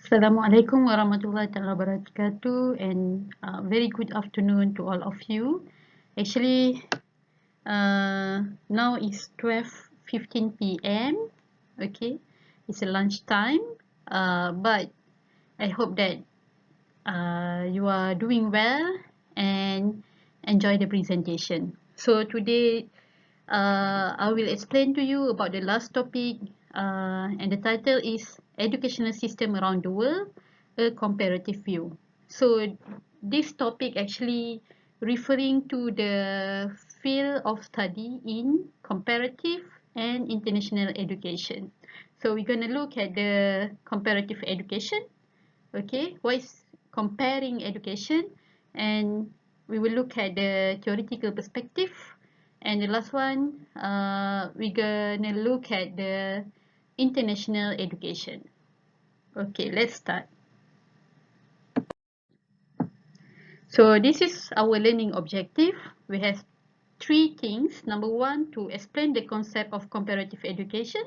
Assalamualaikum warahmatullahi wabarakatuh, and very good afternoon to all of you. Actually, now is 12:15 p.m. Okay, it's a lunchtime, but I hope that you are doing well and enjoy the presentation. So today, I will explain to you about the last topic, and the title is Educational System Around the World, a Comparative View. So this topic actually referring to the field of study in comparative and international education. So we're going to look at the comparative education. Okay, what is comparing education, and we will look at the theoretical perspective, and the last one we're gonna look at the international education. Okay, let's start. So this is our learning objective. We have three things. Number one, to explain the concept of comparative education.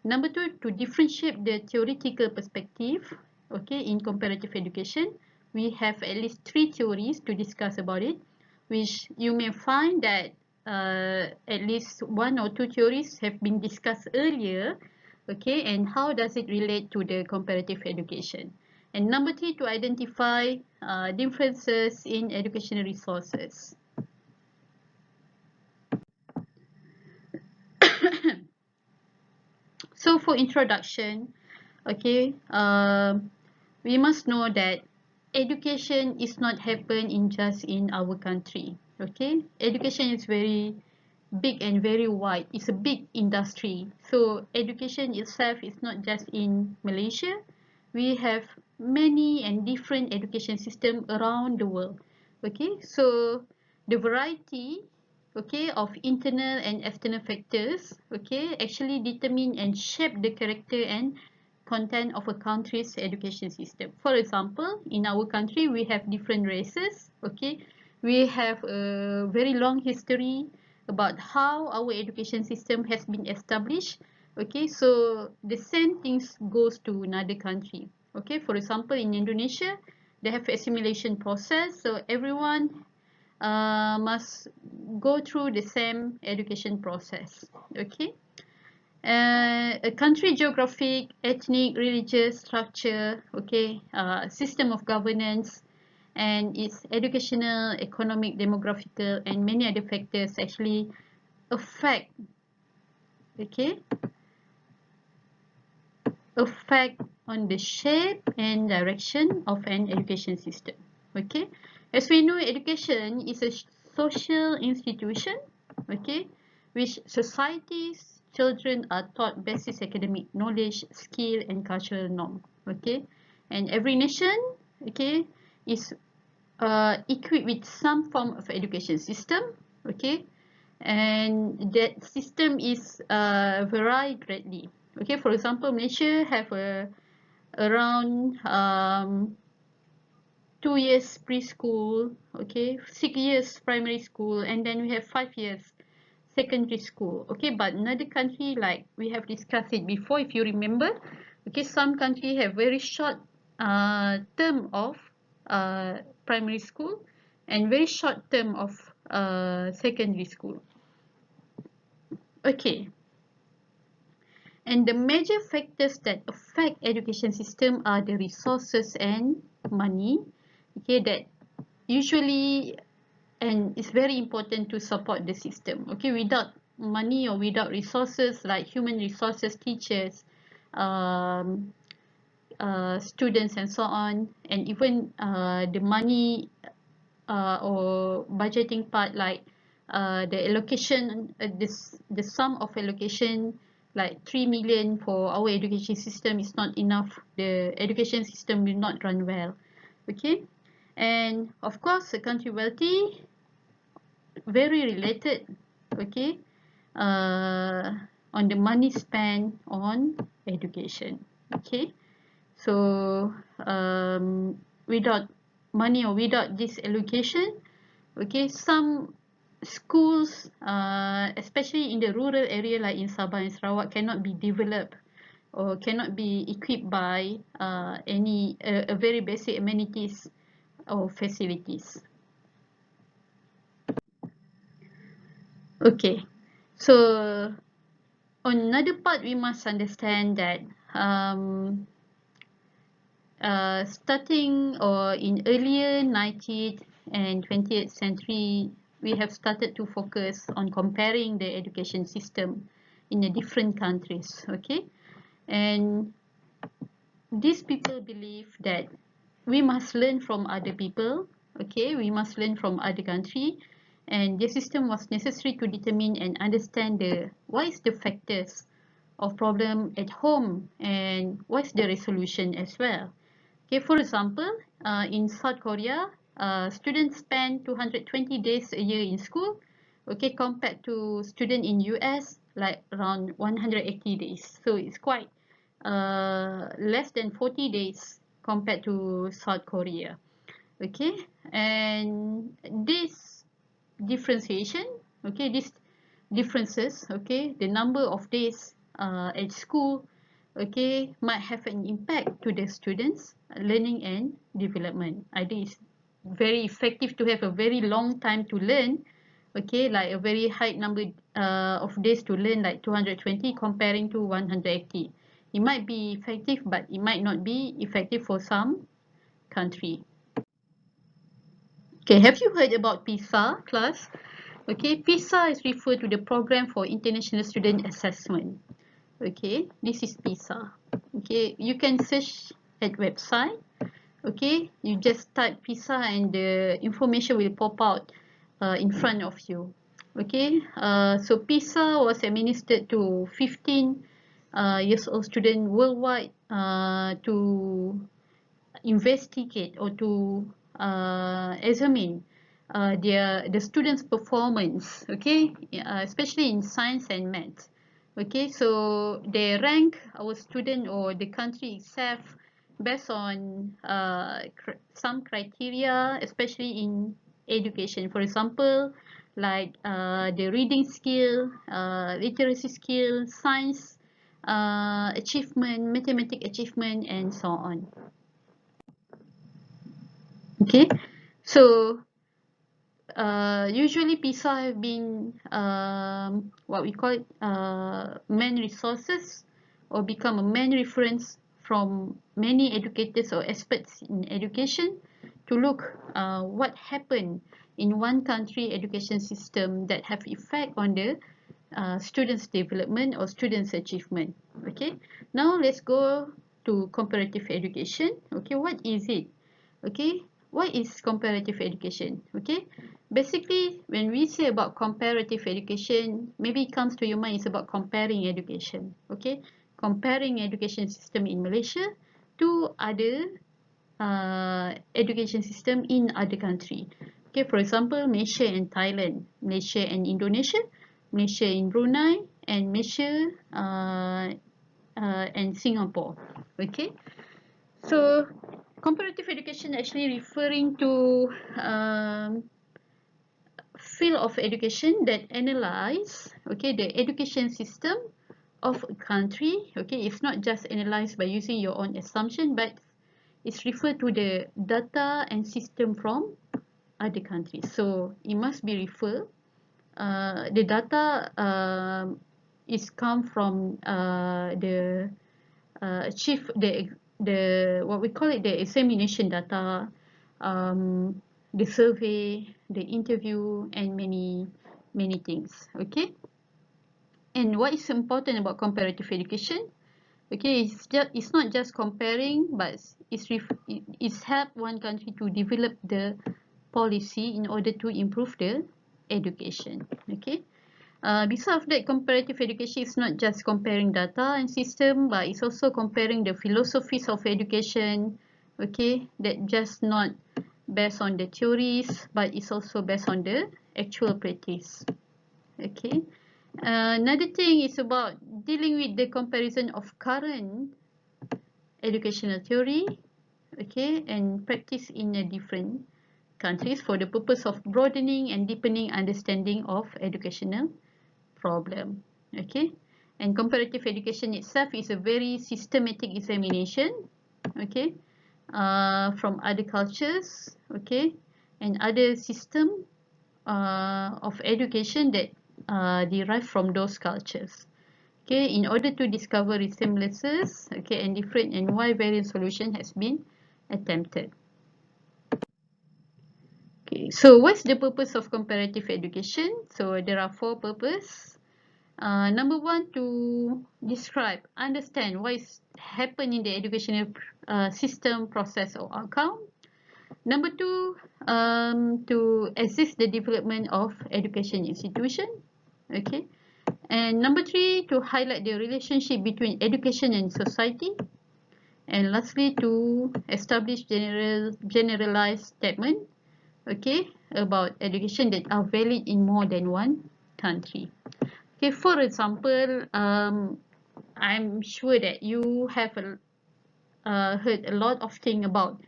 Number two, to differentiate the theoretical perspective, okay, in comparative education. We have at least three theories to discuss about it, which you may find that at least one or two theories have been discussed earlier, okay, and how does it relate to the comparative education. And number three, to identify differences in educational resources. So for introduction, okay, we must know that education is not happen in just in our country. Okay, education is very big and very wide. It's a big industry. So education itself is not just in Malaysia. We have many and different education system around the world. Okay, so the variety, okay, of internal and external factors, okay, actually determine and shape the character and content of a country's education system. For example, in our country, we have different races, okay. We have a very long history about how our education system has been established, okay. So the same things goes to another country, okay. For example, in Indonesia, they have assimilation process, so everyone must go through the same education process, okay. A country geographic, ethnic, religious structure, okay, system of governance, and its educational, economic, demographical, and many other factors actually affect, okay, affect on the shape and direction of an education system. Okay, as we know, education is a social institution, okay, which societies children are taught basic academic knowledge, skill, and cultural norm. Okay, and every nation, okay, is equipped with some form of education system, okay, and that system is vary greatly. Okay, for example, Malaysia have around 2 years preschool, okay, 6 years primary school, and then we have 5 years secondary school. Okay, but another country, like we have discussed it before, if you remember, okay, some country have very short term of primary school and very short term of secondary school. Okay, and the major factors that affect education system are the resources and money, okay, that usually, and it's very important to support the system. Okay, without money or without resources like human resources, teachers, um, students, and so on, and even the money or budgeting part, like the allocation, the sum of allocation, like 3 million for our education system is not enough. The education system will not run well. Okay, and of course, a country wealthy, very related, okay, on the money spent on education. Okay, so without money or without this allocation, okay, some schools, especially in the rural area like in Sabah and Sarawak, cannot be developed, or cannot be equipped by any a very basic amenities or facilities. Okay, so on another part, we must understand that starting or in earlier 19th and 20th century, we have started to focus on comparing the education system in the different countries. Okay, and these people believe that we must learn from other people. Okay, we must learn from other country, and the system was necessary to determine and understand what is the factors of problem at home and what's the resolution as well. Okay, for example, in South Korea, students spend 220 days a year in school, okay, compared to student in US like around 180 days. So it's quite less than 40 days compared to South Korea. Okay, and this differentiation, okay, these differences, okay, the number of days at school, okay, might have an impact to the students learning and development. Either it's very effective to have a very long time to learn, okay, like a very high number of days to learn, like 220 comparing to 180. It might be effective, but it might not be effective for some country. Okay, have you heard about PISA, class? Okay, PISA is referred to the Program for International Student Assessment. Okay, this is PISA. Okay, you can search at website. Okay, you just type PISA and the information will pop out in front of you. Okay, so PISA was administered to 15 years old students worldwide to investigate or to examine the students' performance, okay, especially in science and maths. Okay, so they rank our student or the country itself based on some criteria, especially in education. For example, like the reading skill, literacy skill, science achievement, mathematics achievement, and so on. Okay, so usually PISA have been what we call it main resources or become a main reference from many educators or experts in education to look what happened in one country education system that have effect on the students' development or students' achievement. Okay, now let's go to comparative education. Okay, what is it? Okay, what is comparative education? Okay, basically when we say about comparative education, maybe it comes to your mind is about comparing education. Okay, comparing education system in Malaysia to other education system in other country. Okay, for example, Malaysia and Thailand, Malaysia and Indonesia, Malaysia and Brunei, and Malaysia and Singapore. Okay, so comparative education actually referring to field of education that analyze, okay, the education system of a country. Okay, it's not just analyzed by using your own assumption, but it's referred to the data and system from other countries. So it must be referred. The data is come from the what we call it, the examination data, the survey, the interview, and many things. Okay, and what is important about comparative education? Okay, it's not just comparing, but it's help one country to develop the policy in order to improve the education. Okay, besides that, comparative education is not just comparing data and system, but it's also comparing the philosophies of education. Okay, that just not based on the theories, but it's also based on the actual practice. Okay, another thing is about dealing with the comparison of current educational theory, okay, and practice in a different countries for the purpose of broadening and deepening understanding of educational problem. Okay, And comparative education itself is a very systematic examination, okay, from other cultures, okay, and other system of education that derive from those cultures. Okay, in order to discover resemblances, okay, and different and why variant solution has been attempted. Okay, so what's the purpose of comparative education? So there are four purposes. Number one, to describe, understand what is happening in the educational system, process, or outcome. Number two, to assist the development of education institution. Okay, and number three, to highlight the relationship between education and society. And lastly, to establish generalized statement, okay, about education that are valid in more than one country. Okay, for example, I'm sure that you have heard a lot of things about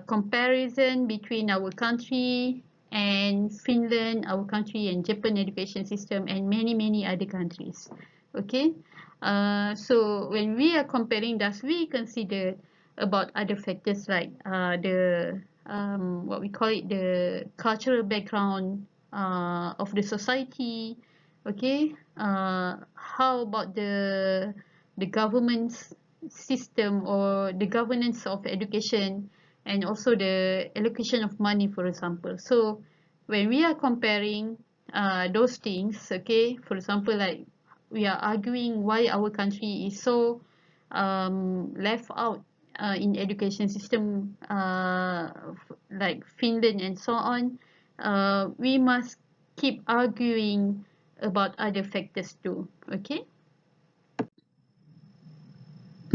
comparison between our country and Finland, our country and Japan education system, and many other countries. Okay, so when we are comparing, does we consider about other factors like the what we call it, the cultural background of the society, okay, how about the government's system or the governance of education, and also the allocation of money, for example. So when we are comparing those things, okay, for example, like we are arguing why our country is so left out in education system, like Finland and so on, we must keep arguing about other factors too. Okay.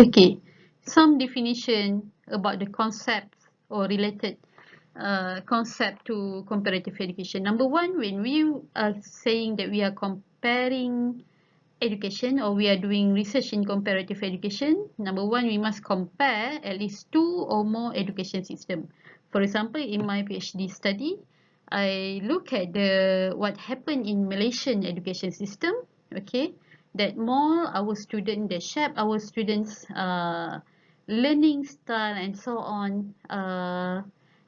Okay, some definition about the concepts or related concept to comparative education. Number one, when we are saying that we are comparing education or we are doing research in comparative education, number one, we must compare at least two or more education system. For example, in my PhD study, I look at what happened in Malaysian education system, okay, that more our student, that shape our students learning style and so on,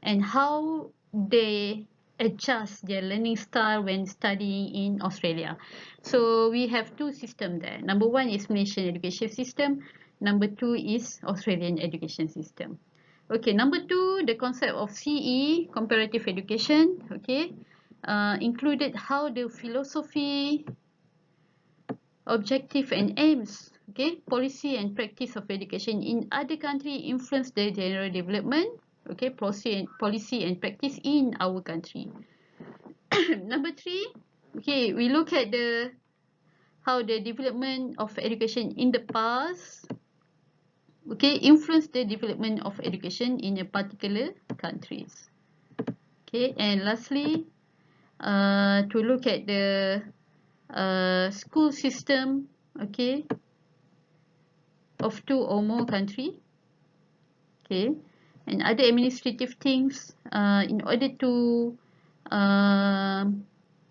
and how they adjust their learning style when studying in Australia. So we have two systems there. Number one is Malaysian education system. Number two is Australian education system. Okay, number two, the concept of CE, comparative education, okay, included how the philosophy, objective and aims, okay, policy and practice of education in other country influence the general development, okay, policy and practice in our country. Number three, okay, we look at how the development of education in the past, okay, influence the development of education in a particular countries. Okay, and lastly, to look at the school system, okay, of two or more country, okay, and other administrative things in order to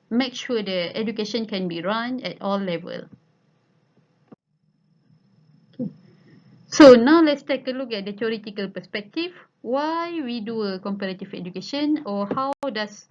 make sure the education can be run at all level. So now let's take a look at the theoretical perspective. Why we do a comparative education, or how does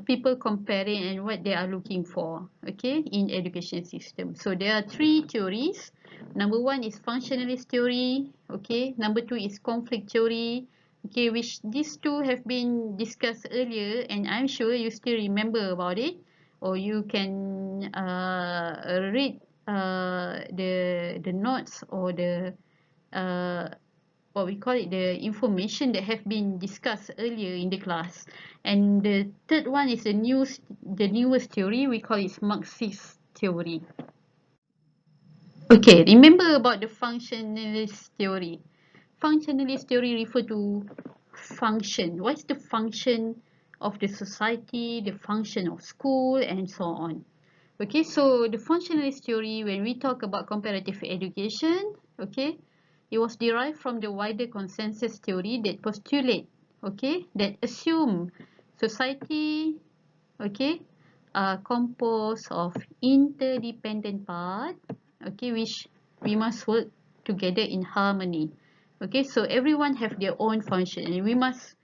people comparing and what they are looking for, okay, in education system. So there are three theories. Number one is functionalist theory, okay. Number two is conflict theory, okay, which these two have been discussed earlier, and I'm sure you still remember about it, or you can read the notes or the uh, what we call it, the information that have been discussed earlier in the class. And the third one is the newest theory. We call it Marxist theory. Okay, remember about the functionalist theory. Functionalist theory refer to function. What's the function of the society, the function of school, and so on. Okay, so the functionalist theory, when we talk about comparative education, okay, it was derived from the wider consensus theory that postulate, okay, that assume society, okay, are composed of interdependent parts, okay, which we must work together in harmony. Okay, so everyone have their own function and we must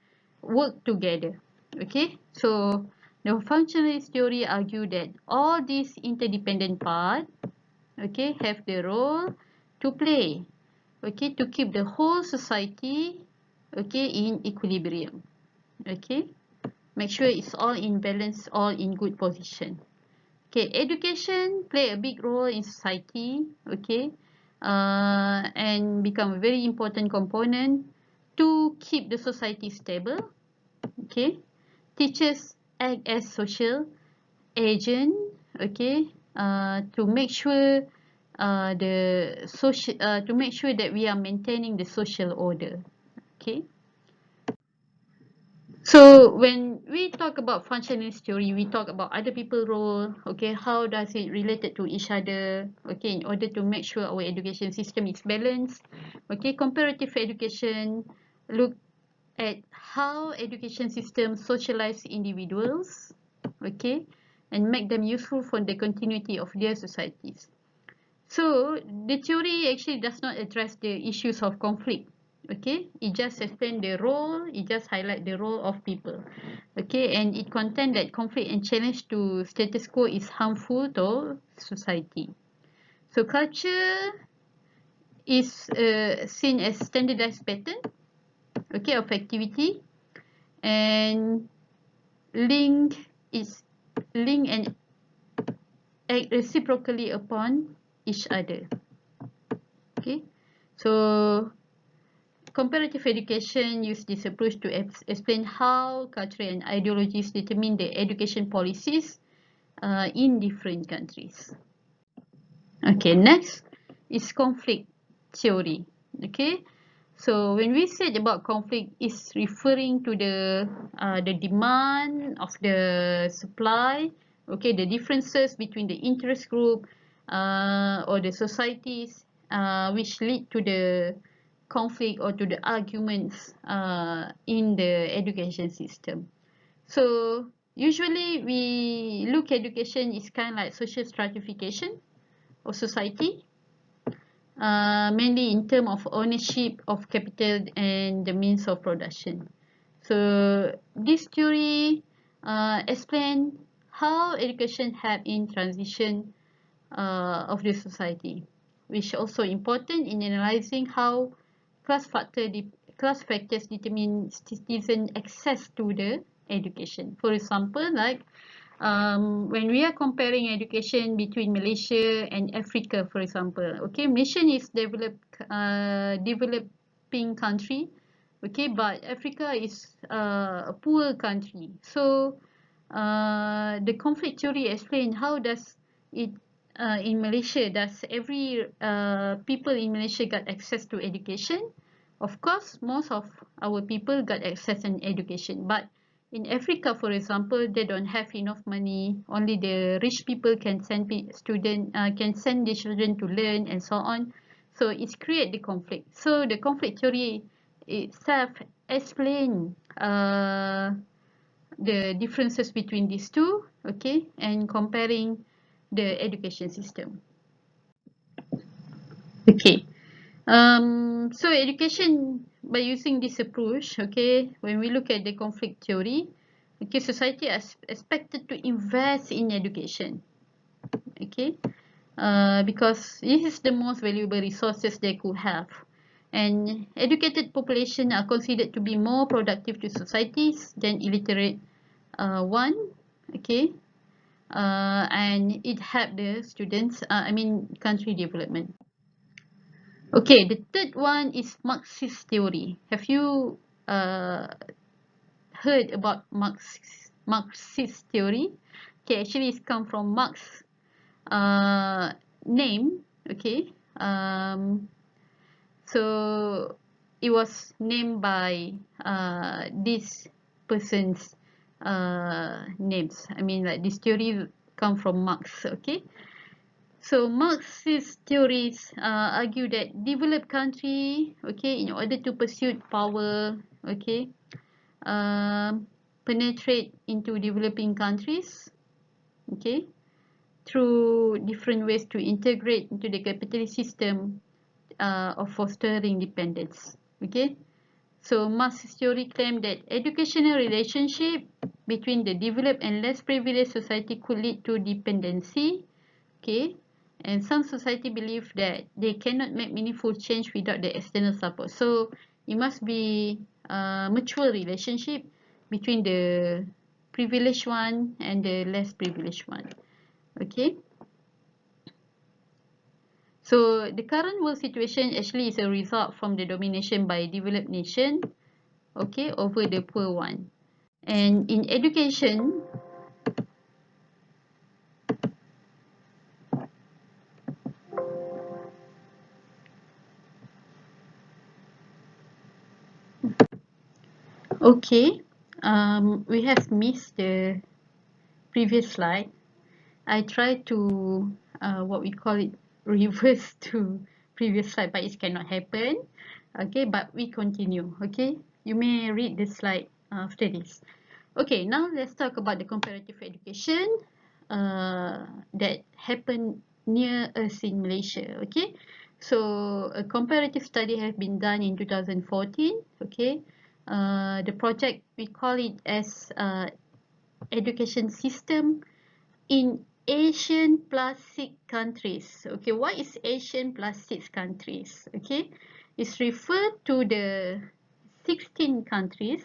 work together. Okay, so the functionalist theory argue that all these interdependent parts, okay, have the role to play, okay, to keep the whole society, okay, in equilibrium. Okay, make sure it's all in balance, all in good position. Okay, education play a big role in society, okay, and become a very important component to keep the society stable. Okay, teachers act as social agent, okay, to make sure to make sure that we are maintaining the social order. Okay, so when we talk about functionalist theory, we talk about other people role, okay, how does it related to each other, okay, in order to make sure our education system is balanced. Okay, comparative education look at how education systems socialize individuals, okay, and make them useful for the continuity of their societies. So the theory actually does not address the issues of conflict. Okay, it just explain the role, it just highlight the role of people. Okay, and it contend that conflict and challenge to status quo is harmful to society. So culture is seen as standardized pattern, okay, of activity, and link is link and act reciprocally upon each other. Okay, so comparative education use this approach to explain how culture and ideologies determine the education policies in different countries. Okay, next is conflict theory. Okay, so when we said about conflict, is referring to the demand of the supply. Okay, the differences between the interest group or the societies which lead to the conflict or to the arguments in the education system. So usually we look education is kind of like social stratification of society, mainly in terms of ownership of capital and the means of production. So this theory explains how education help in transition of the society, which also important in analyzing how class factors determine citizen access to the education. For example, like when we are comparing education between Malaysia and Africa, for example, okay, Malaysia is developing country, okay, but Africa is a poor country. So the conflict theory explain how does it in Malaysia, does every people in Malaysia got access to education? Of course, most of our people got access in education, but in Africa, for example, they don't have enough money. Only the rich people can send can send their children to learn and so on. So it's create the conflict. So the conflict theory itself explain the differences between these two, okay, and comparing the education system. Okay. So education, by using this approach, okay, when we look at the conflict theory, okay, society is expected to invest in education, okay, because this is the most valuable resources they could have. And educated population are considered to be more productive to societies than illiterate one, okay, and it help the students, country development. Okay, the third one is Marxist theory. Have you uh, heard about Marxist theory? Okay, actually it's come from Marx name. Okay, so it was named by this person's names. I mean, like this theory come from Marx. Okay. So Marxist theories argue that developed country, okay, in order to pursue power, okay, penetrate into developing countries, okay, through different ways to integrate into the capitalist system of fostering dependence. Okay, so Marxist theory claimed that educational relationship between the developed and less privileged society could lead to dependency. Okay, and some society believe that they cannot make meaningful change without the external support. So it must be a mutual relationship between the privileged one and the less privileged one. Okay, so the current world situation actually is a result from the domination by developed nation, okay, over the poor one. And in education, okay, we have missed the previous slide. I try to what we call it reverse to previous slide, but it cannot happen. Okay, but we continue. Okay, you may read the slide after this. Okay, now let's talk about the comparative education that happened near us in Malaysia. Okay, so a comparative study has been done in 2014. Okay, the project we call it as education system in Asian plus 6 countries. Okay, what is Asian plus 6 countries? Okay, it's referred to the 16 countries.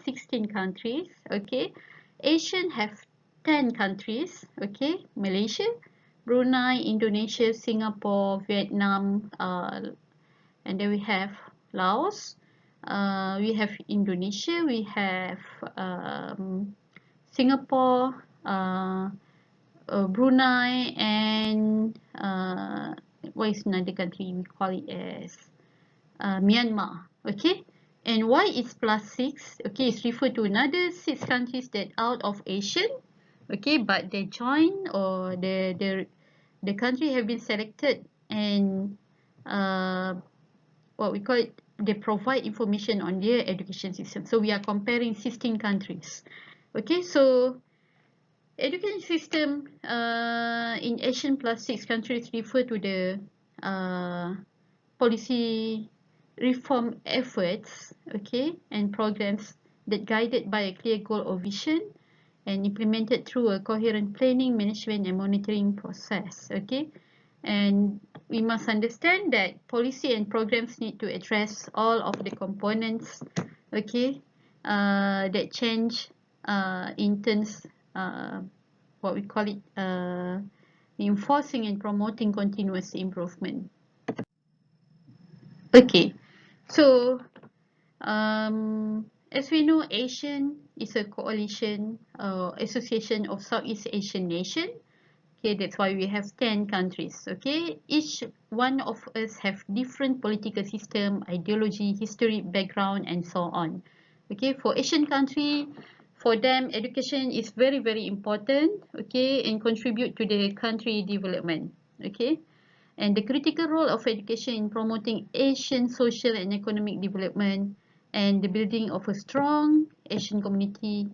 Okay, Asian have 10 countries. Okay, Malaysia, Brunei, Indonesia, Singapore, Vietnam, and then we have Laos. We have Indonesia. We have Singapore. Brunei, and what is another country? We call it as Myanmar. Okay, and why is plus 6? Okay, it's referred to another 6 countries that out of Asian. Okay, but they join, or the country have been selected, and what we call it, they provide information on their education system. So we are comparing 16 countries. Okay, so education system in Asian plus 6 countries refer to the policy reform efforts, okay, and programs that guided by a clear goal or vision and implemented through a coherent planning, management, and monitoring process. Okay, and we must understand that policy and programs need to address all of the components, okay, that change in terms what we call it enforcing and promoting continuous improvement. Okay, so as we know, ASEAN is a coalition association of Southeast Asian nations. Okay, that's why we have 10 countries. Okay, each one of us have different political system, ideology, history, background, and so on. Okay, for Asian country, for them, education is very, very important. Okay, and contribute to the country development. Okay, and the critical role of education in promoting Asian social and economic development and the building of a strong Asian community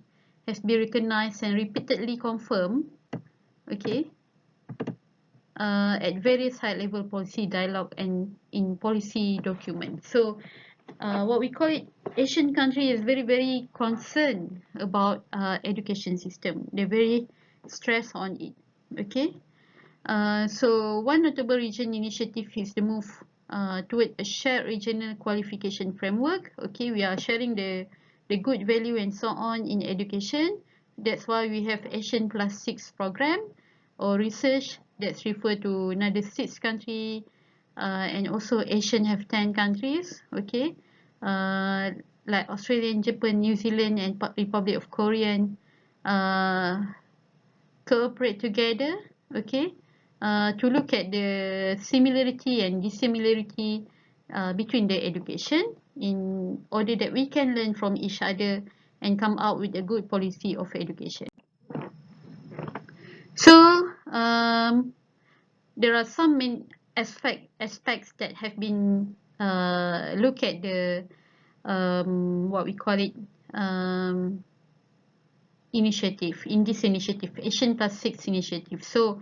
has been recognized and repeatedly confirmed. Okay, at various high-level policy dialogue and in policy documents. So what we call it, Asian country is very, very concerned about education system. They're very stressed on it. Okay, so one notable region initiative is the move toward a shared regional qualification framework. Okay, we are sharing the good value and so on in education. That's why we have Asian plus 6 program or research that's referred to another 6 country, and also Asian have 10 countries. Okay, like Australia, Japan, New Zealand, and Republic of Korea cooperate together. Okay, to look at the similarity and dissimilarity between the education in order that we can learn from each other and come out with a good policy of education. So there are some main aspects that have been look at the what we call it initiative, in this initiative, Asian Plus 6 initiative. So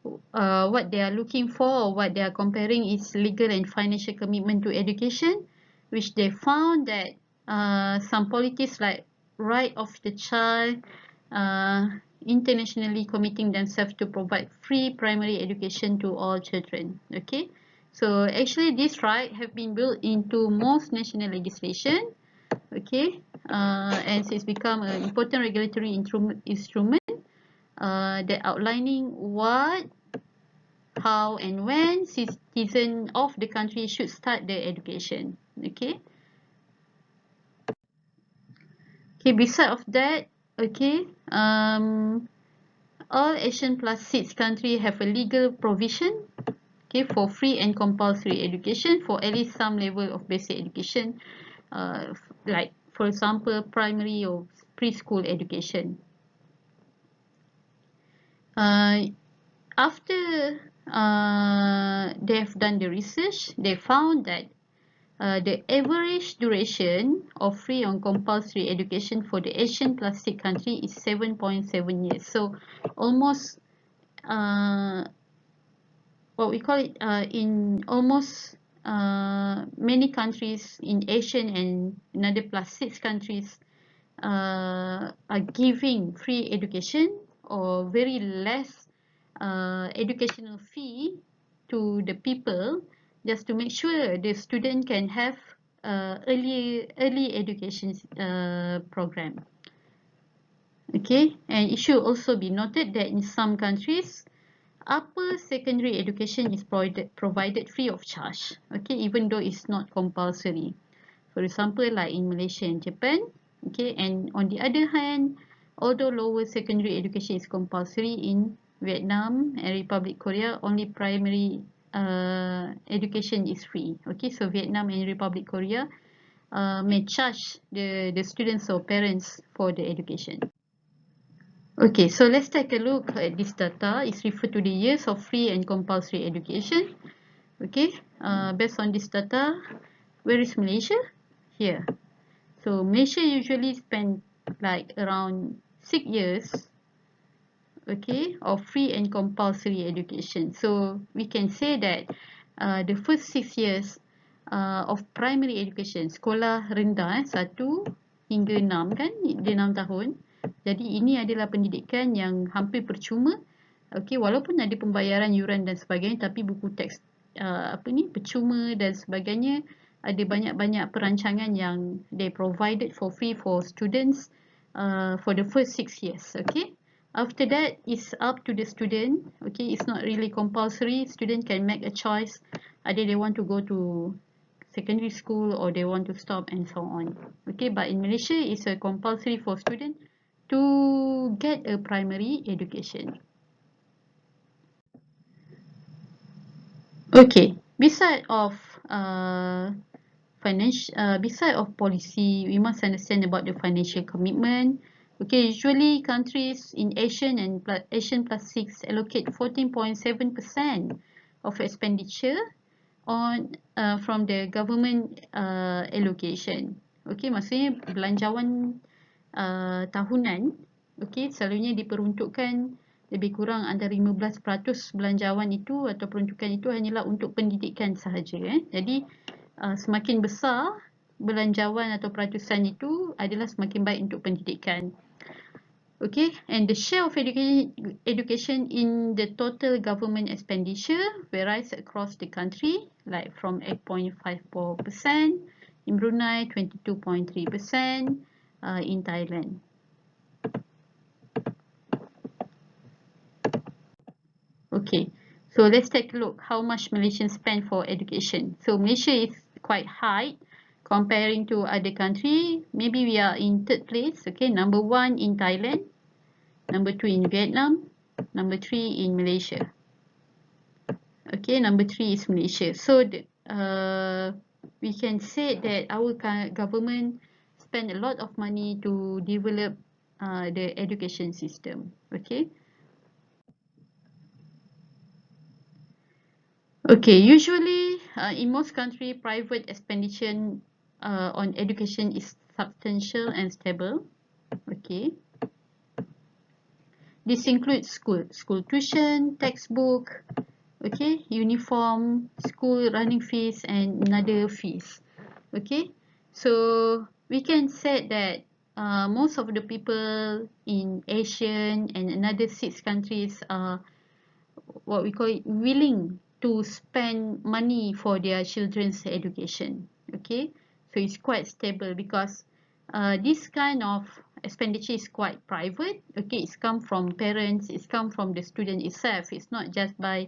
what they are looking for, or what they are comparing, is legal and financial commitment to education, which they found that some policies like right of the child, uh, internationally committing themselves to provide free primary education to all children. Okay, so actually this right have been built into most national legislation. Okay, and it's become an important regulatory instrument that outlining what, how, and when citizens of the country should start their education. Okay. Okay. Beside of that, okay, all Asian plus 6 countries have a legal provision, okay, for free and compulsory education for at least some level of basic education, like for example primary or preschool education. Uh, After they have done the research, they found that the average duration of free and compulsory education for the Asian plus 6 country is 7.7 years. So almost what we call it, in almost many countries in Asian and another plus 6 countries are giving free education or very less educational fee to the people, just to make sure the student can have early education program. Okay, and it should also be noted that in some countries upper secondary education is provided free of charge, okay, even though it's not compulsory. For example, like in Malaysia and Japan. Okay, and on the other hand, although lower secondary education is compulsory in Vietnam and Republic Korea, only primary education is free. Okay, so Vietnam and Republic Korea may charge the students or parents for the education. Okay, so let's take a look at this data. It's referred to the years of free and compulsory education. Okay, based on this data, where is Malaysia? Here. So Malaysia usually spend like around 6 years, okay, of free and compulsory education. So we can say that the first 6 years of primary education, sekolah rendah 1 hingga 6 kan, dia 6 tahun. Jadi ini adalah pendidikan yang hampir percuma. Okay, walaupun ada pembayaran yuran dan sebagainya, tapi buku teks percuma dan sebagainya. Ada banyak-banyak perancangan yang they provided for free for students for the first 6 years. Okay, after that it's up to the student. Okay, it's not really compulsory. Student can make a choice either they want to go to secondary school or they want to stop and so on. Okay, but in Malaysia it's a compulsory for student to get a primary education. Okay, beside of beside of policy, we must understand about the financial commitment. Okay, usually countries in Asian and Asian plus 6 allocate 14.7% of expenditure on from the government allocation. Okay, maksudnya belanjawan tahunan, okay, selalunya diperuntukkan lebih kurang antara 15% belanjawan itu atau peruntukan itu hanyalah untuk pendidikan sahaja. Jadi semakin besar belanjawan atau peratusan itu adalah semakin baik untuk pendidikan. Okay, and the share of education in the total government expenditure varies across the country, like from 8.54% in Brunei, 22.3% in Thailand. Okay, so let's take a look how much Malaysians spend for education. So Malaysia is quite high comparing to other country. Maybe we are in 3rd place. Okay, number 1 in Thailand, number 2 in Vietnam, number 3 in Malaysia. Okay, number 3 is Malaysia. So we can say that our government spend a lot of money to develop the education system. Okay. Okay, usually in most countries, private expenditure on education is substantial and stable. Okay. This includes school tuition, textbook, okay, uniform, school running fees, and another fees. Okay, so we can say that most of the people in Asian and another 6 countries are what we call it willing to spend money for their children's education. Okay, so it's quite stable because this kind of expenditure is quite private. Okay, it's come from parents, it's come from the student itself. It's not just by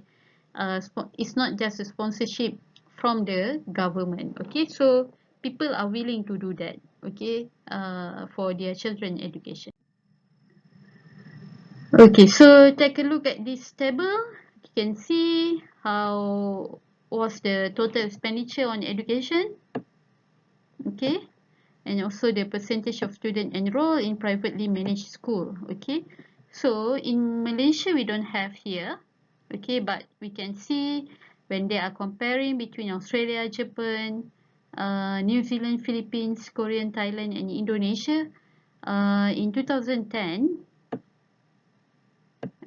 it's not just a sponsorship from the government. Okay, so people are willing to do that, okay, for their children education. Okay, so take a look at this table. You can see how was the total expenditure on education, okay, and also the percentage of students enrolled in privately managed school. Okay, so in Malaysia we don't have here, okay, but we can see when they are comparing between Australia, Japan, New Zealand, Philippines, Korea, Thailand, and Indonesia in 2010.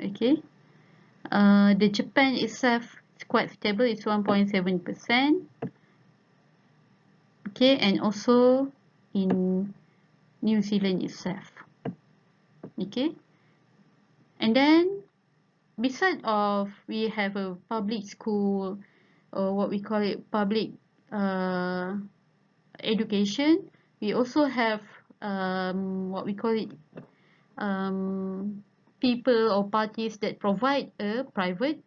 Okay, the Japan itself is quite stable, it's 1.7%. Okay, and also in New Zealand itself. Okay, and then beside of we have a public school, or what we call it public uh, education, we also have what we call it people or parties that provide a private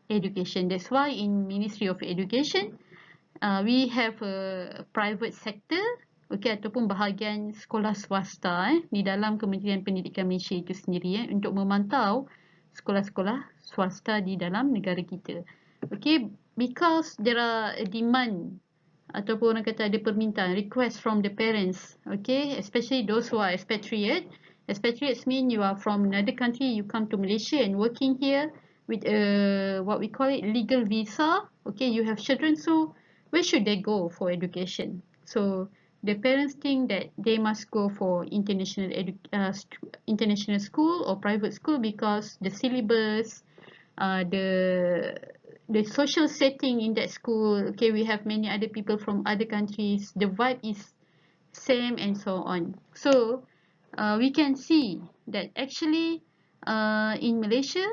education. That's why in Ministry of Education we have a private sector, okay, ataupun bahagian sekolah swasta di dalam Kementerian Pendidikan Malaysia itu sendiri untuk memantau sekolah-sekolah swasta di dalam negara kita. Okay, because there are a demand ataupun orang kata ada permintaan, request from the parents, okay, especially those who are expatriate. Expatriates mean you are from another country, you come to Malaysia and working here with a what we call it legal visa. Okay, you have children, so where should they go for education? So the parents think that they must go for international school or private school because the syllabus, the social setting in that school, okay, we have many other people from other countries, the vibe is same, and so on. So we can see that actually in Malaysia,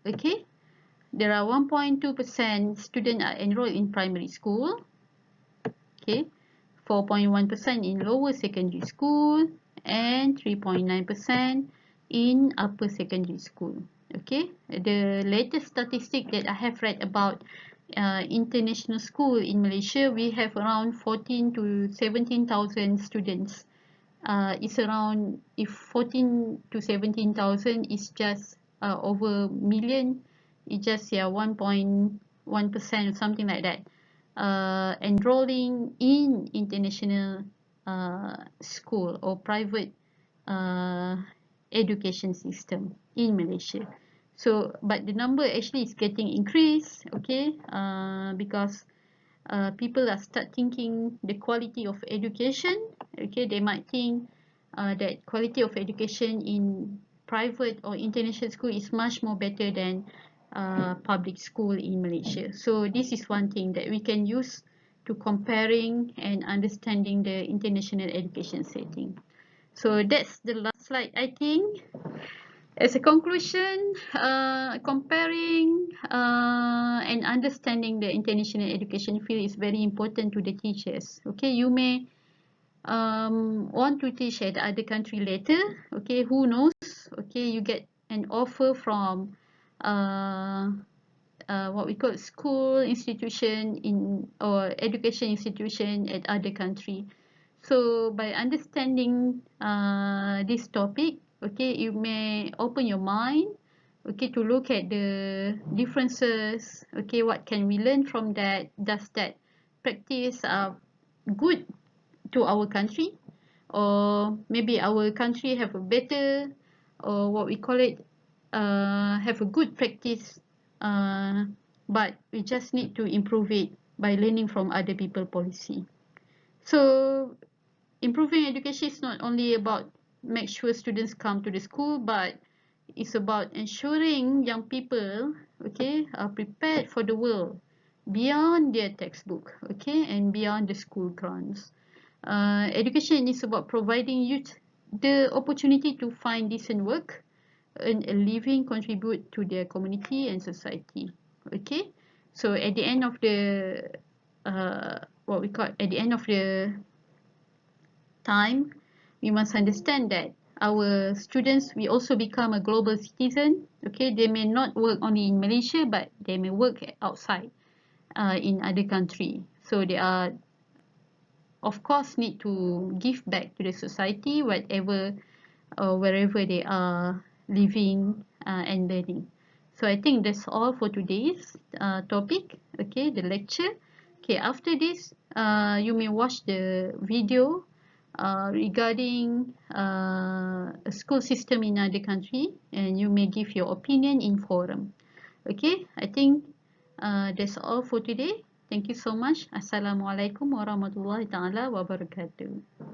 okay, there are 1.2% students are enrolled in primary school, okay, 4.1% in lower secondary school, and 3.9% in upper secondary school. Okay, the latest statistic that I have read about international school in Malaysia, we have around 14 to 17,000 students. It's around, if 14 to 17,000 is just over million, it's just 1.1% or something like that. Enrolling in international school or private uh, education system in Malaysia. So, but the number actually is getting increased, okay, because people are start thinking the quality of education. Okay, they might think that quality of education in private or international school is much more better than public school in Malaysia. So this is one thing that we can use to comparing and understanding the international education setting. So that's the last slide, I think. As a conclusion, comparing and understanding the international education field is very important to the teachers. Okay, you may want to teach at other country later. Okay, who knows? Okay, you get an offer from what we call school institution in or education institution at other country. So by understanding this topic, okay, you may open your mind, okay, to look at the differences. Okay, what can we learn from that? Does that practice good to our country, or maybe our country have a better, or what we call it, have a good practice, uh, but we just need to improve it by learning from other people policy. So improving education is not only about make sure students come to the school, but it's about ensuring young people, okay, are prepared for the world beyond their textbook, okay, and beyond the school grounds. Education is about providing youth the opportunity to find decent work, earn a living, contribute to their community and society. Okay, so at the end of the what we call at the end of the time, we must understand that our students will also become a global citizen. Okay, they may not work only in Malaysia, but they may work outside in other country. So they are, of course, need to give back to the society, whatever or wherever they are living and learning. So I think that's all for today's topic. Okay, the lecture. Okay, after this, you may watch the video regarding a school system in other country, and you may give your opinion in forum. Okay, I think that's all for today. Thank you so much. Assalamualaikum warahmatullahi taala wabarakatuh.